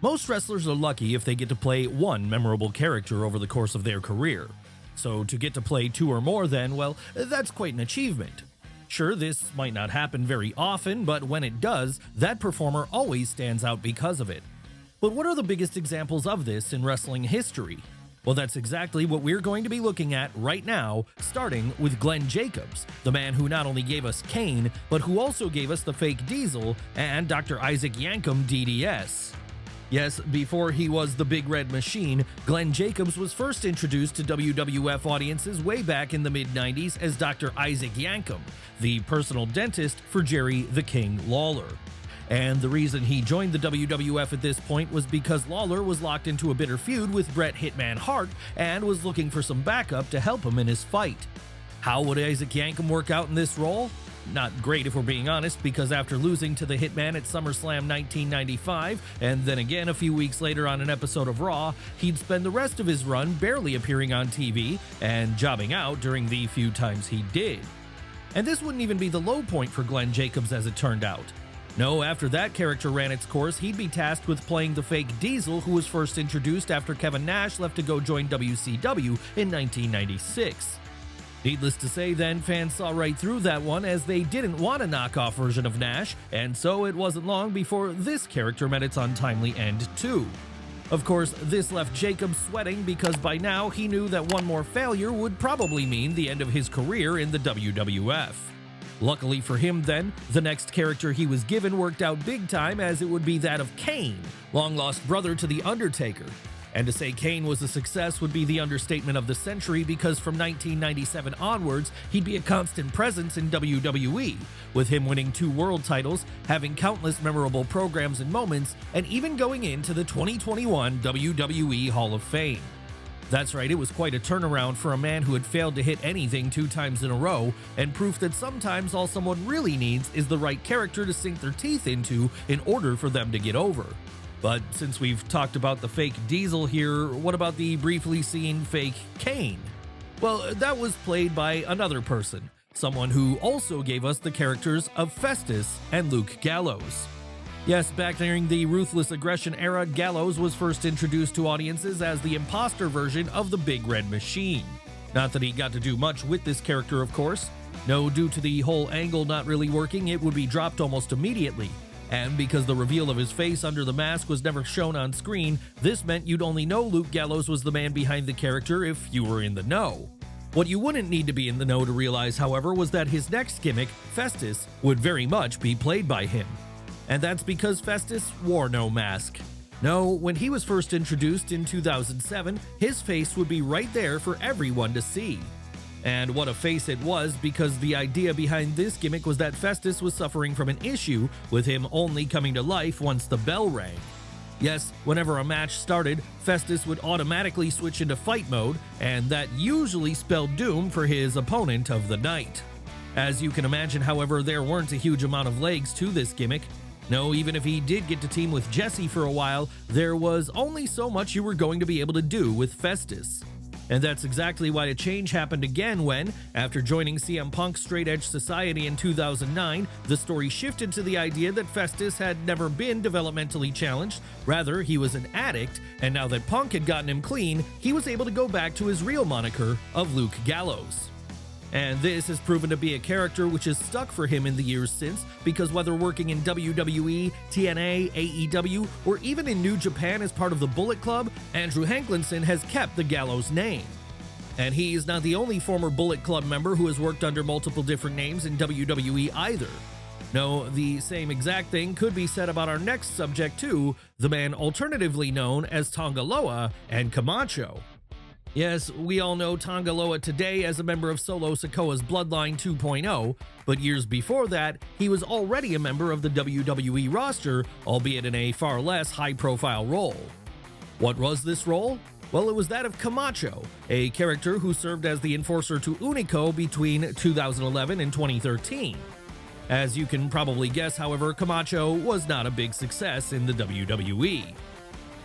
Most wrestlers are lucky if they get to play one memorable character over the course of their career. So to get to play two or more then, well, that's quite an achievement. Sure, this might not happen very often, but when it does, that performer always stands out because of it. But what are the biggest examples of this in wrestling history? Well, that's exactly what we're going to be looking at right now, starting with Glenn Jacobs, the man who not only gave us Kane, but who also gave us the fake Diesel and Dr. Isaac Yankem D.D.S. Yes, before he was the Big Red Machine, Glenn Jacobs was first introduced to WWF audiences way back in the mid-90s as Dr. Isaac Yankem, the personal dentist for Jerry the King Lawler. And the reason he joined the WWF at this point was because Lawler was locked into a bitter feud with Bret Hitman Hart and was looking for some backup to help him in his fight. How would Isaac Yankem work out in this role? Not great if we're being honest, because after losing to the Hitman at SummerSlam 1995, and then again a few weeks later on an episode of Raw, he'd spend the rest of his run barely appearing on TV and jobbing out during the few times he did. And this wouldn't even be the low point for Glenn Jacobs as it turned out. No, after that character ran its course, he'd be tasked with playing the fake Diesel, who was first introduced after Kevin Nash left to go join WCW in 1996. Needless to say then, fans saw right through that one as they didn't want a knockoff version of Nash, and so it wasn't long before this character met its untimely end too. Of course, this left Jacob sweating because by now he knew that one more failure would probably mean the end of his career in the WWF. Luckily for him then, the next character he was given worked out big time, as it would be that of Kane, long-lost brother to The Undertaker. And to say Kane was a success would be the understatement of the century, because from 1997 onwards, he'd be a constant presence in WWE, with him winning 2 world titles, having countless memorable programs and moments, and even going into the 2021 WWE Hall of Fame. That's right, it was quite a turnaround for a man who had failed to hit anything 2 times in a row, and proof that sometimes all someone really needs is the right character to sink their teeth into in order for them to get over. But since we've talked about the fake Diesel here, what about the briefly seen fake Kane? Well, that was played by another person, someone who also gave us the characters of Festus and Luke Gallows. Yes, back during the Ruthless Aggression era, Gallows was first introduced to audiences as the imposter version of the Big Red Machine. Not that he got to do much with this character, of course. No, due to the whole angle not really working, it would be dropped almost immediately. And because the reveal of his face under the mask was never shown on screen, this meant you'd only know Luke Gallows was the man behind the character if you were in the know. What you wouldn't need to be in the know to realize, however, was that his next gimmick, Festus, would very much be played by him. And that's because Festus wore no mask. No, when he was first introduced in 2007, his face would be right there for everyone to see. And what a face it was, because the idea behind this gimmick was that Festus was suffering from an issue with him only coming to life once the bell rang. Yes, whenever a match started, Festus would automatically switch into fight mode, and that usually spelled doom for his opponent of the night. As you can imagine, however, there weren't a huge amount of legs to this gimmick. No, even if he did get to team with Jesse for a while, there was only so much you were going to be able to do with Festus. And that's exactly why a change happened again when, after joining CM Punk's Straight Edge Society in 2009, the story shifted to the idea that Festus had never been developmentally challenged, rather he was an addict, and now that Punk had gotten him clean, he was able to go back to his real moniker of Luke Gallows. And this has proven to be a character which has stuck for him in the years since, because whether working in WWE, TNA, AEW, or even in New Japan as part of the Bullet Club, Andrew Hanklinson has kept the Gallows name. And he is not the only former Bullet Club member who has worked under multiple different names in WWE either. No, the same exact thing could be said about our next subject too, the man alternatively known as Tangaloa and Camacho. Yes, we all know Tangaloa today as a member of Solo Sikoa's Bloodline 2.0, but years before that, he was already a member of the WWE roster, albeit in a far less high-profile role. What was this role? Well, it was that of Camacho, a character who served as the enforcer to Unico between 2011 and 2013. As you can probably guess, however, Camacho was not a big success in the WWE.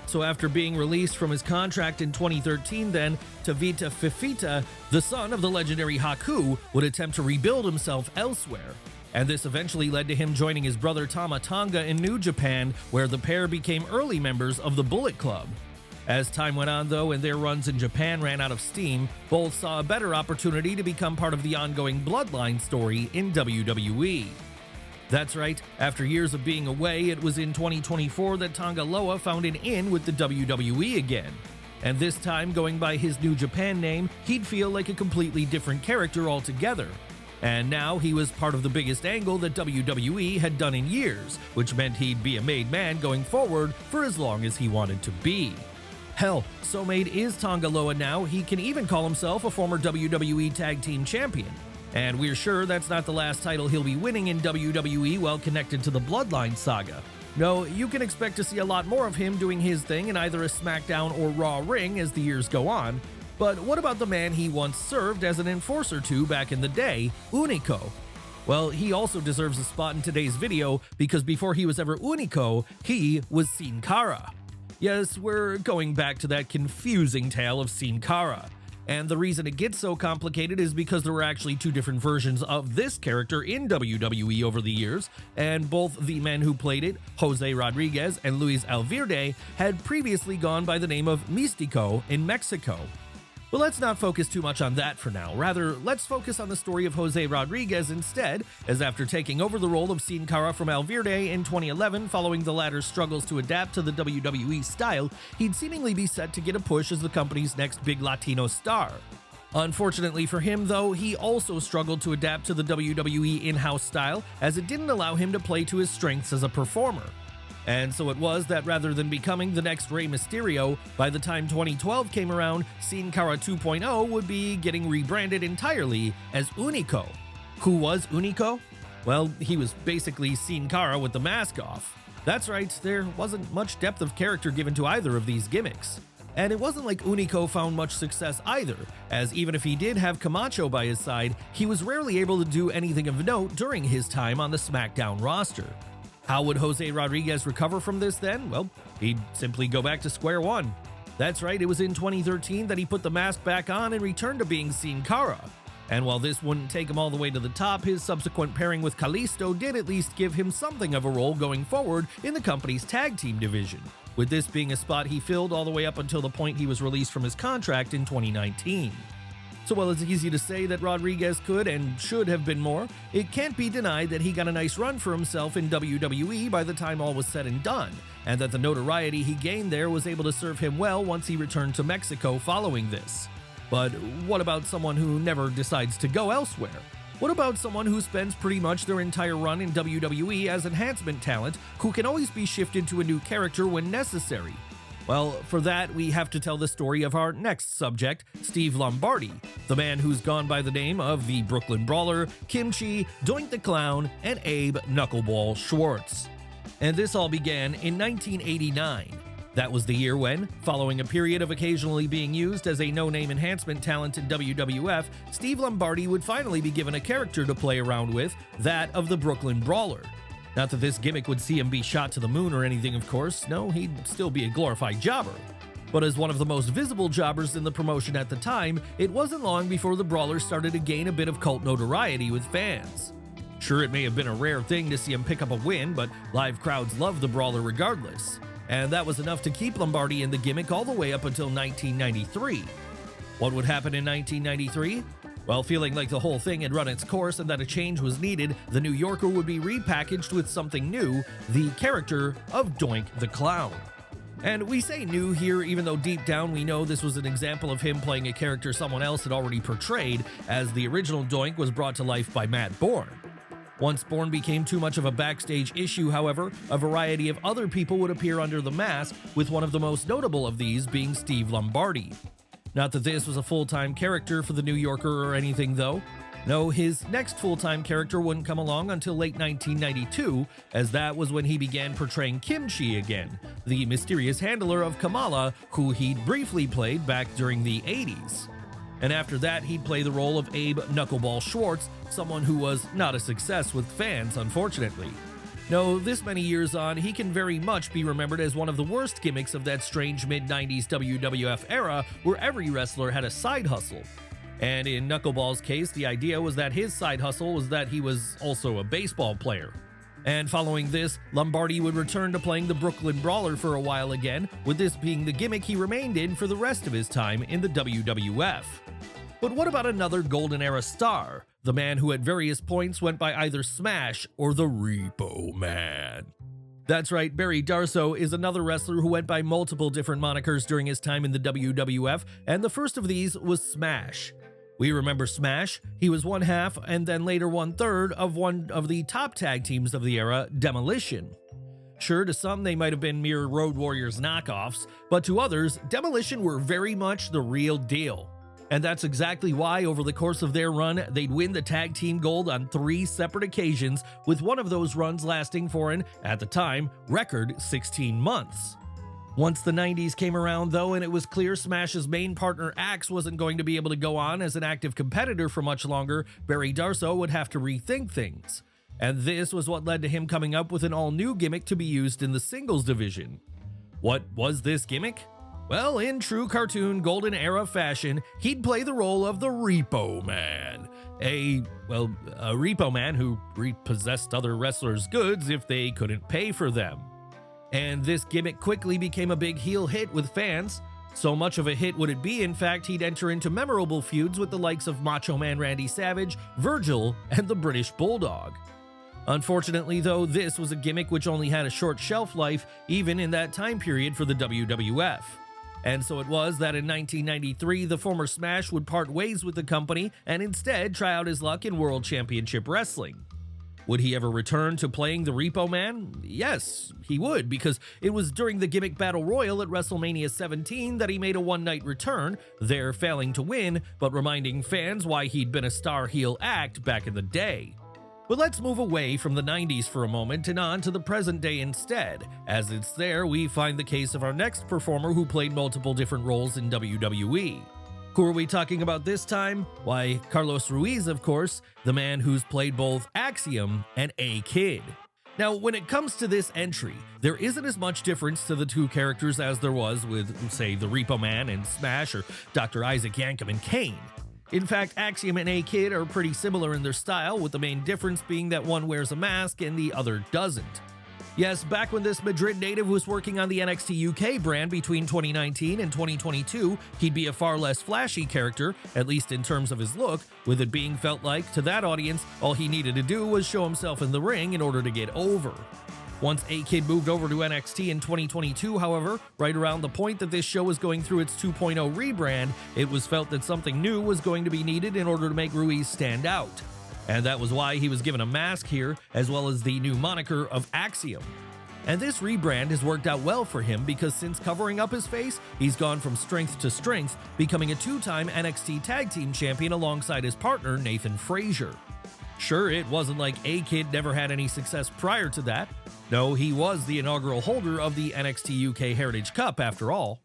So after being released from his contract in 2013 then, Tavita Fifita, the son of the legendary Haku, would attempt to rebuild himself elsewhere. and this eventually led to him joining his brother Tama Tonga in New Japan, where the pair became early members of the Bullet Club. As time went on, though, and their runs in Japan ran out of steam, both saw a better opportunity to become part of the ongoing Bloodline story in WWE. That's right, after years of being away, it was in 2024 that Tangaloa found an in with the WWE again. And this time, going by his New Japan name, he'd feel like a completely different character altogether. And now he was part of the biggest angle that WWE had done in years, which meant he'd be a made man going forward for as long as he wanted to be. Hell, so made is Tangaloa now, he can even call himself a former WWE Tag Team Champion. And we're sure that's not the last title he'll be winning in WWE while connected to the Bloodline saga. No, you can expect to see a lot more of him doing his thing in either a SmackDown or Raw ring as the years go on. But what about the man he once served as an enforcer to back in the day, Unico? Well, he also deserves a spot in today's video because before he was ever Unico, he was Sin Cara. Yes, we're going back to that confusing tale of Sin Cara. And the reason it gets so complicated is because there were actually two different versions of this character in WWE over the years, and both the men who played it, Jose Rodriguez and Luis Alverde, had previously gone by the name of Místico in Mexico. But let's not focus too much on that for now. Rather, let's focus on the story of Jose Rodriguez instead, as after taking over the role of Sin Cara from Alverde in 2011 following the latter's struggles to adapt to the WWE style, he'd seemingly be set to get a push as the company's next big Latino star. Unfortunately for him, though, he also struggled to adapt to the WWE in-house style, as it didn't allow him to play to his strengths as a performer. And so it was that rather than becoming the next Rey Mysterio, by the time 2012 came around, Sin Cara 2.0 would be getting rebranded entirely as Unico. Who was Unico? Well, he was basically Sin Cara with the mask off. That's right, there wasn't much depth of character given to either of these gimmicks. And it wasn't like Unico found much success either, as even if he did have Camacho by his side, he was rarely able to do anything of note during his time on the SmackDown roster. How would Jose Rodriguez recover from this then? Well, he'd simply go back to square one. That's right, it was in 2013 that he put the mask back on and returned to being Sin Cara. And while this wouldn't take him all the way to the top, his subsequent pairing with Kalisto did at least give him something of a role going forward in the company's tag team division, with this being a spot he filled all the way up until the point he was released from his contract in 2019. So while it's easy to say that Rodriguez could and should have been more, it can't be denied that he got a nice run for himself in WWE by the time all was said and done, and that the notoriety he gained there was able to serve him well once he returned to Mexico following this. But what about someone who never decides to go elsewhere? What about someone who spends pretty much their entire run in WWE as enhancement talent, who can always be shifted to a new character when necessary? Well, for that, we have to tell the story of our next subject, Steve Lombardi, the man who's gone by the name of the Brooklyn Brawler, Kimchi, Doink the Clown, and Abe Knuckleball Schwartz. And this all began in 1989. That was the year when, following a period of occasionally being used as a no-name enhancement talent in WWF, Steve Lombardi would finally be given a character to play around with, that of the Brooklyn Brawler. Not that this gimmick would see him be shot to the moon or anything, of course. No, he'd still be a glorified jobber. But as one of the most visible jobbers in the promotion at the time, it wasn't long before the Brawler started to gain a bit of cult notoriety with fans. Sure, it may have been a rare thing to see him pick up a win, but live crowds loved the Brawler regardless. And that was enough to keep Lombardi in the gimmick all the way up until 1993. What would happen in 1993? Well, feeling like the whole thing had run its course and that a change was needed, the New Yorker would be repackaged with something new, the character of Doink the Clown. And we say new here even though deep down we know this was an example of him playing a character someone else had already portrayed, as the original Doink was brought to life by Matt Bourne. Once Bourne became too much of a backstage issue, however, a variety of other people would appear under the mask, with one of the most notable of these being Steve Lombardi. Not that this was a full-time character for the New Yorker or anything, though. No, his next full-time character wouldn't come along until late 1992, as that was when he began portraying Kimchi again, the mysterious handler of Kamala, who he'd briefly played back during the 80s. And after that, he'd play the role of Abe Knuckleball Schwartz, someone who was not a success with fans, unfortunately. No, this many years on, he can very much be remembered as one of the worst gimmicks of that strange mid-90s WWF era where every wrestler had a side hustle. And in Knuckleball's case, the idea was that his side hustle was that he was also a baseball player. And following this, Lombardi would return to playing the Brooklyn Brawler for a while again, with this being the gimmick he remained in for the rest of his time in the WWF. But what about another Golden Era star, the man who at various points went by either Smash or the Repo Man? That's right, Barry Darsow is another wrestler who went by multiple different monikers during his time in the WWF, and the first of these was Smash. We remember Smash. He was one half and then later one third of one of the top tag teams of the era, Demolition. Sure, to some they might have been mere Road Warriors knockoffs, but to others, Demolition were very much the real deal. And that's exactly why over the course of their run, they'd win the tag team gold on 3 separate occasions, with one of those runs lasting for an, at the time, record 16 months. Once the 90s came around though, and it was clear Smash's main partner Axe wasn't going to be able to go on as an active competitor for much longer, Barry Darsow would have to rethink things. And this was what led to him coming up with an all-new gimmick to be used in the singles division. What was this gimmick? Well, in true cartoon Golden Era fashion, he'd play the role of the Repo Man. A Repo Man who repossessed other wrestlers' goods if they couldn't pay for them. And this gimmick quickly became a big heel hit with fans. So much of a hit would it be, in fact, he'd enter into memorable feuds with the likes of Macho Man Randy Savage, Virgil, and the British Bulldog. Unfortunately, though, this was a gimmick which only had a short shelf life, even in that time period for the WWF. And so it was that in 1993, the former Smash would part ways with the company and instead try out his luck in World Championship Wrestling. Would he ever return to playing the Repo Man? Yes, he would, because it was during the gimmick Battle Royal at WrestleMania 17 that he made a one-night return, there failing to win, but reminding fans why he'd been a star heel act back in the day. But let's move away from the 90s for a moment and on to the present day instead, as it's there we find the case of our next performer who played multiple different roles in WWE. Who are we talking about this time? Why, Carlos Ruiz, of course, the man who's played both Axiom and A-Kid. Now, when it comes to this entry, there isn't as much difference to the two characters as there was with, say, the Repo Man and Smash or Dr. Isaac Yankem and Kane. In fact, Axiom and A-Kid are pretty similar in their style, with the main difference being that one wears a mask and the other doesn't. Yes, back when this Madrid native was working on the NXT UK brand between 2019 and 2022, he'd be a far less flashy character, at least in terms of his look, with it being felt like, to that audience, all he needed to do was show himself in the ring in order to get over. Once A-Kid moved over to NXT in 2022, however, right around the point that this show was going through its 2.0 rebrand, it was felt that something new was going to be needed in order to make Ruiz stand out. And that was why he was given a mask here, as well as the new moniker of Axiom. And this rebrand has worked out well for him because since covering up his face, he's gone from strength to strength, becoming a 2-time NXT Tag Team Champion alongside his partner Nathan Frazier. Sure, it wasn't like A-Kid never had any success prior to that. No, he was the inaugural holder of the NXT UK Heritage Cup after all.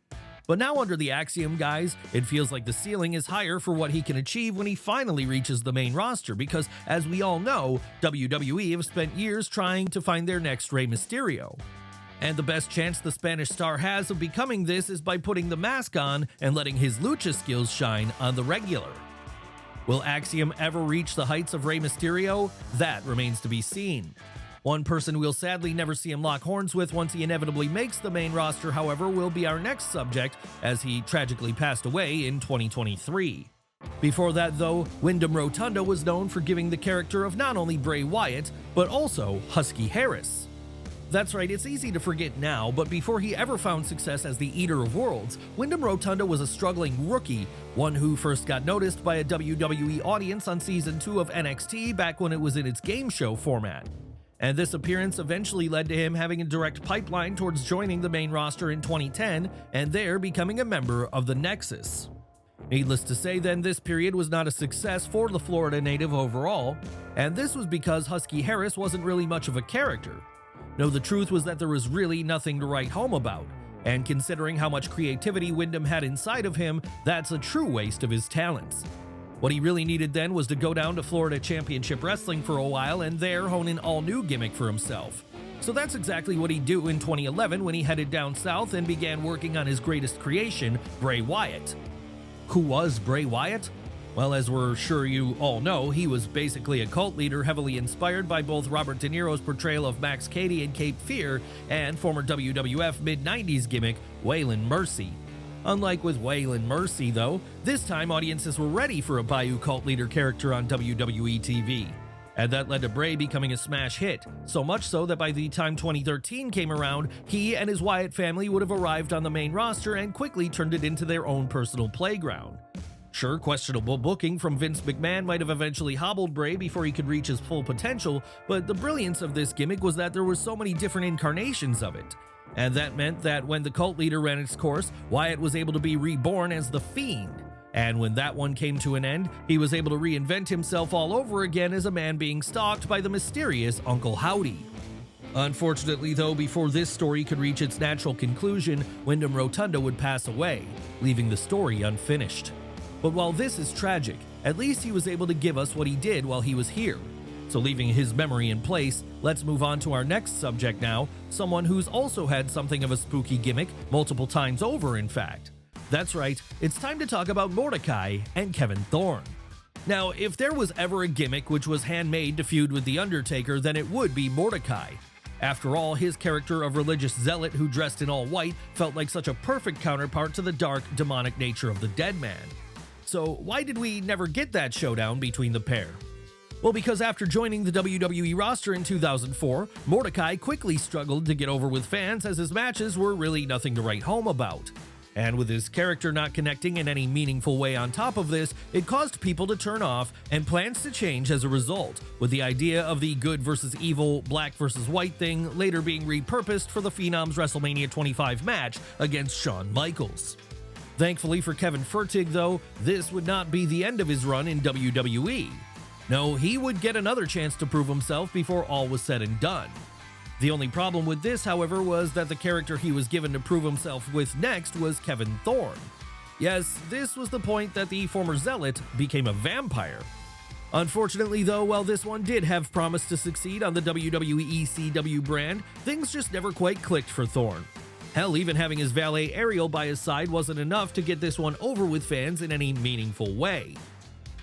But now under the Axiom guys, it feels like the ceiling is higher for what he can achieve when he finally reaches the main roster because, as we all know, WWE have spent years trying to find their next Rey Mysterio. And the best chance the Spanish star has of becoming this is by putting the mask on and letting his lucha skills shine on the regular. Will Axiom ever reach the heights of Rey Mysterio? That remains to be seen. One person we'll sadly never see him lock horns with once he inevitably makes the main roster, however, will be our next subject, as he tragically passed away in 2023. Before that, though, Windam Rotundo was known for giving the character of not only Bray Wyatt, but also Husky Harris. That's right, it's easy to forget now, but before he ever found success as the Eater of Worlds, Windam Rotundo was a struggling rookie, one who first got noticed by a WWE audience on Season 2 of NXT back when it was in its game show format. And this appearance eventually led to him having a direct pipeline towards joining the main roster in 2010, and there becoming a member of the Nexus. Needless to say then, this period was not a success for the Florida native overall, and this was because Husky Harris wasn't really much of a character. No, the truth was that there was really nothing to write home about, and considering how much creativity Windam had inside of him, that's a true waste of his talents. What he really needed then was to go down to Florida Championship Wrestling for a while and there hone an all-new gimmick for himself. So that's exactly what he'd do in 2011 when he headed down south and began working on his greatest creation, Bray Wyatt. Who was Bray Wyatt? Well, as we're sure you all know, he was basically a cult leader heavily inspired by both Robert De Niro's portrayal of Max Cady in Cape Fear and former WWF mid-90s gimmick Waylon Mercy. Unlike with Waylon Mercy, though, this time audiences were ready for a Bayou cult leader character on WWE TV. And that led to Bray becoming a smash hit, so much so that by the time 2013 came around, he and his Wyatt family would have arrived on the main roster and quickly turned it into their own personal playground. Sure, questionable booking from Vince McMahon might have eventually hobbled Bray before he could reach his full potential, but the brilliance of this gimmick was that there were so many different incarnations of it. And that meant that when the cult leader ran its course, Wyatt was able to be reborn as the Fiend. And when that one came to an end, he was able to reinvent himself all over again as a man being stalked by the mysterious Uncle Howdy. Unfortunately, though, before this story could reach its natural conclusion, Windam Rotundo would pass away, leaving the story unfinished. But while this is tragic, at least he was able to give us what he did while he was here. So leaving his memory in place, let's move on to our next subject now, someone who's also had something of a spooky gimmick, multiple times over in fact. That's right, it's time to talk about Mordecai and Kevin Thorne. Now, if there was ever a gimmick which was handmade to feud with The Undertaker, then it would be Mordecai. After all, his character of religious zealot who dressed in all white felt like such a perfect counterpart to the dark, demonic nature of the dead man. So why did we never get that showdown between the pair? Well, because after joining the WWE roster in 2004, Mordecai quickly struggled to get over with fans as his matches were really nothing to write home about. And with his character not connecting in any meaningful way on top of this, it caused people to turn off and plans to change as a result, with the idea of the good versus evil, black versus white thing later being repurposed for the Phenom's WrestleMania 25 match against Shawn Michaels. Thankfully for Kevin Fertig, though, this would not be the end of his run in WWE. No, he would get another chance to prove himself before all was said and done. The only problem with this, however, was that the character he was given to prove himself with next was Kevin Thorne. Yes, this was the point that the former zealot became a vampire. Unfortunately, though, while this one did have promise to succeed on the WWE ECW brand, things just never quite clicked for Thorne. Hell, even having his valet Ariel by his side wasn't enough to get this one over with fans in any meaningful way.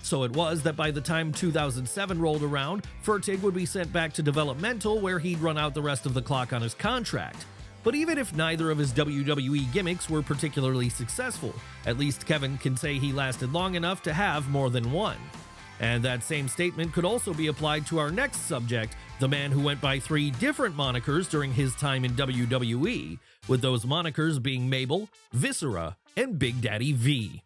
So it was that by the time 2007 rolled around, Fertig would be sent back to developmental where he'd run out the rest of the clock on his contract. But even if neither of his WWE gimmicks were particularly successful, at least Kevin can say he lasted long enough to have more than one. And that same statement could also be applied to our next subject, the man who went by 3 different monikers during his time in WWE, with those monikers being Mabel, Viscera, and Big Daddy V.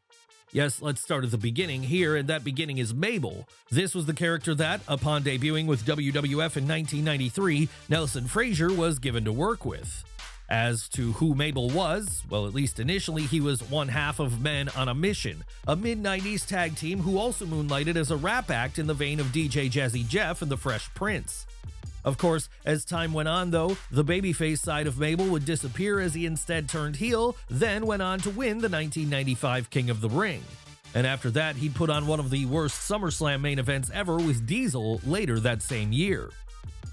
Yes, let's start at the beginning here, and that beginning is Mabel. This was the character that, upon debuting with WWF in 1993, Nelson Frazier was given to work with. As to who Mabel was, well, at least initially, he was one half of Men on a Mission, a mid-90s tag team who also moonlighted as a rap act in the vein of DJ Jazzy Jeff and the Fresh Prince. Of course, as time went on though, the babyface side of Mabel would disappear as he instead turned heel, then went on to win the 1995 King of the Ring. And after that, he'd put on one of the worst SummerSlam main events ever with Diesel later that same year.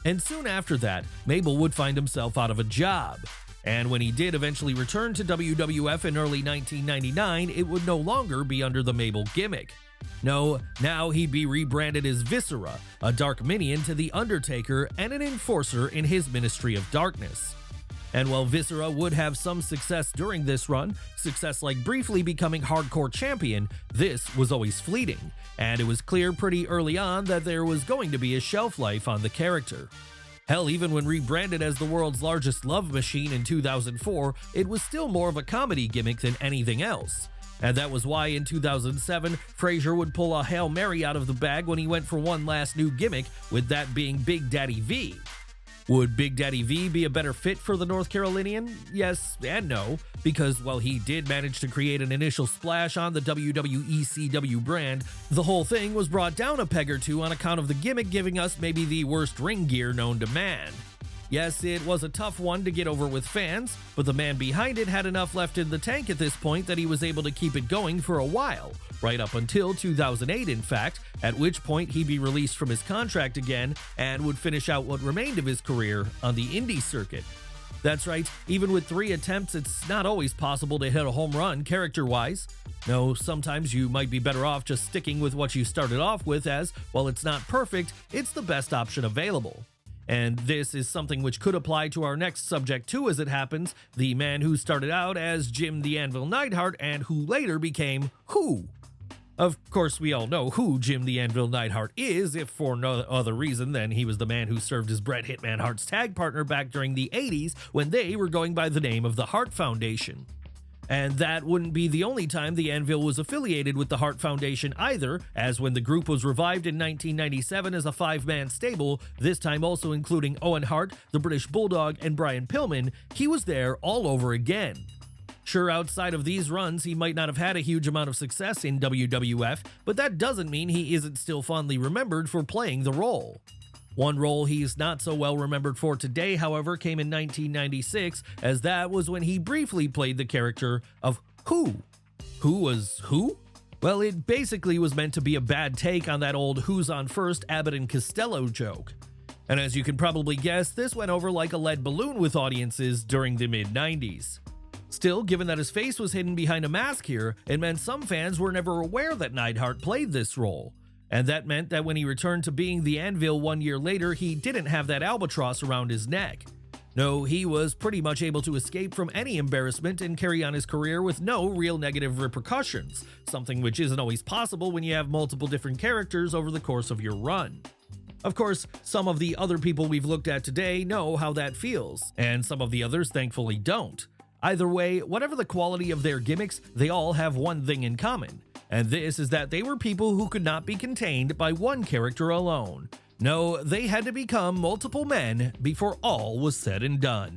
And soon after that, Mabel would find himself out of a job. And when he did eventually return to WWF in early 1999, it would no longer be under the Mabel gimmick. No, now he'd be rebranded as Viscera, a dark minion to The Undertaker and an enforcer in his Ministry of Darkness. And while Viscera would have some success during this run, success like briefly becoming hardcore champion, this was always fleeting, and it was clear pretty early on that there was going to be a shelf life on the character. Hell, even when rebranded as the world's largest love machine in 2004, it was still more of a comedy gimmick than anything else. And that was why in 2007, Frazier would pull a Hail Mary out of the bag when he went for one last new gimmick, with that being Big Daddy V. Would Big Daddy V be a better fit for the North Carolinian? Yes and no, because while he did manage to create an initial splash on the WWECW brand, the whole thing was brought down a peg or two on account of the gimmick giving us maybe the worst ring gear known to man. Yes, it was a tough one to get over with fans, but the man behind it had enough left in the tank at this point that he was able to keep it going for a while, right up until 2008 in fact, at which point he'd be released from his contract again and would finish out what remained of his career on the indie circuit. That's right, even with 3 attempts, it's not always possible to hit a home run character-wise. No, sometimes you might be better off just sticking with what you started off with, as, while it's not perfect, it's the best option available. And this is something which could apply to our next subject too, as it happens, the man who started out as Jim the Anvil Neidhart and who later became Who. Of course, we all know who Jim the Anvil Neidhart is, if for no other reason than he was the man who served as Bret Hitman Hart's tag partner back during the 80s when they were going by the name of the Hart Foundation. And that wouldn't be the only time the Anvil was affiliated with the Hart Foundation either, as when the group was revived in 1997 as a 5-man stable, this time also including Owen Hart, the British Bulldog, and Brian Pillman, he was there all over again. Sure, outside of these runs, he might not have had a huge amount of success in WWF, but that doesn't mean he isn't still fondly remembered for playing the role. One role he's not so well remembered for today, however, came in 1996, as that was when he briefly played the character of Who. Who was who? Well, it basically was meant to be a bad take on that old Who's on First Abbott and Costello joke. And as you can probably guess, this went over like a lead balloon with audiences during the mid-90s. Still, given that his face was hidden behind a mask here, it meant some fans were never aware that Neidhart played this role. And that meant that when he returned to being the Anvil 1 year later, he didn't have that albatross around his neck. No, he was pretty much able to escape from any embarrassment and carry on his career with no real negative repercussions, something which isn't always possible when you have multiple different characters over the course of your run. Of course, some of the other people we've looked at today know how that feels, and some of the others thankfully don't. Either way, whatever the quality of their gimmicks, they all have one thing in common. And this is that they were people who could not be contained by one character alone. No, they had to become multiple men before all was said and done.